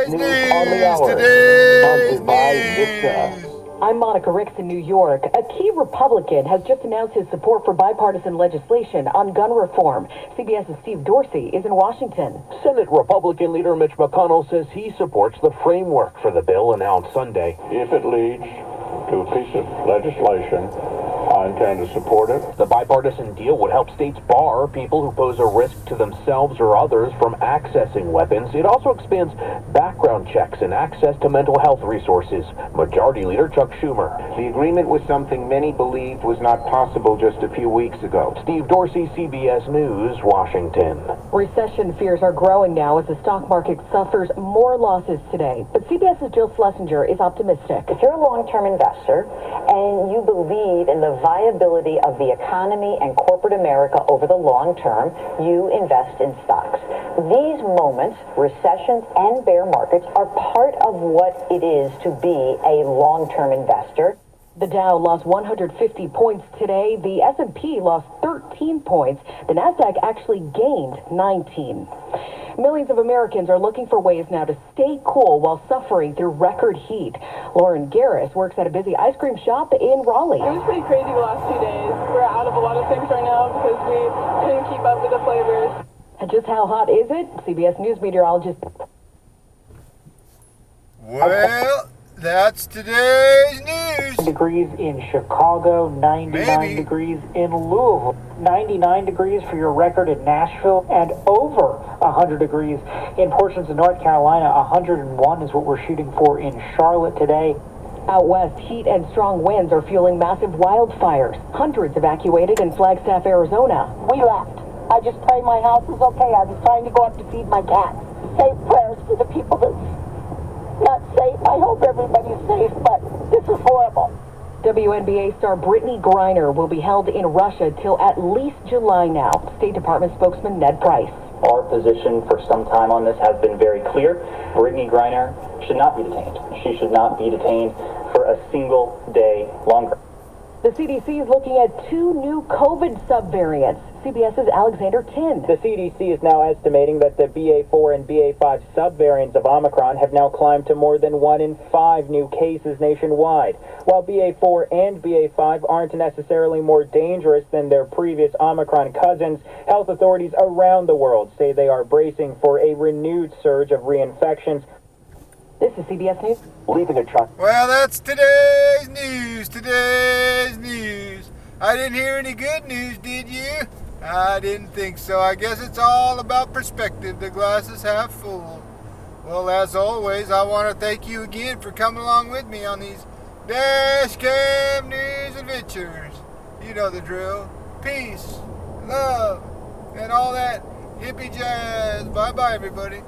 Today's news. I'm Monica Ricks in New York. A key Republican has just announced his support for bipartisan legislation on gun reform. CBS's Steve Dorsey is in Washington. Senate Republican leader Mitch McConnell says he supports the framework for the bill announced Sunday. If it leads to a piece of legislation, I intend to support it. The bipartisan deal would help states bar people who pose a risk to themselves or others from accessing weapons. It also expands background checks and access to mental health resources. Majority Leader Chuck Schumer. The agreement was something many believed was not possible just a few weeks ago. Steve Dorsey, CBS News, Washington. Recession fears are growing now as the stock market suffers more losses today. But CBS's Jill Schlesinger is optimistic. If you're a long-term investor and you believe in the viability of the economy and corporate America over the long term, you invest in stocks. These moments, recessions and bear markets, are part of what it is to be a long-term investor. The Dow lost 150 points today. The S&P lost 13 points. The Nasdaq actually gained 19. Millions of Americans are looking for ways now to stay cool while suffering through record heat. Lauren Garris works at a busy ice cream shop in Raleigh. It was pretty crazy the last 2 days. We're out of a lot of things right now because we couldn't keep up with the flavors. And just how hot is it? CBS News meteorologist. Well, that's today's news. Degrees in Chicago, 99 degrees in Louisville, 99 degrees for your record in Nashville, and over 100 degrees in portions of North Carolina. 101 is what we're shooting for in Charlotte today. Out west, heat and strong winds are fueling massive wildfires. Hundreds evacuated in Flagstaff, Arizona. We left. I just prayed my house was okay. I was trying to go up to feed my cat. Say prayers for the people that's not safe. I hope everybody's safe, but this is horrible. WNBA star Brittany Griner will be held in Russia till at least July now. State Department spokesman Ned Price. Our position for some time on this has been very clear. Brittany Griner should not be detained. She should not be detained for a single day longer. The CDC is looking at 2 new COVID subvariants. CBS's Alexander Tin. The CDC is now estimating that the BA4 and BA5 subvariants of Omicron have now climbed to more than 1 in 5 new cases nationwide. While BA4 and BA5 aren't necessarily more dangerous than their previous Omicron cousins, health authorities around the world say they are bracing for a renewed surge of reinfections. This is CBS News. Leaving a truck. Well, that's today's news. I didn't hear any good news, did you? I didn't think so. I guess it's all about perspective. The glass is half full. Well, as always, I want to thank you again for coming along with me on these Dashcam News adventures. You know the drill. Peace, love, and all that hippie jazz. Bye-bye, everybody.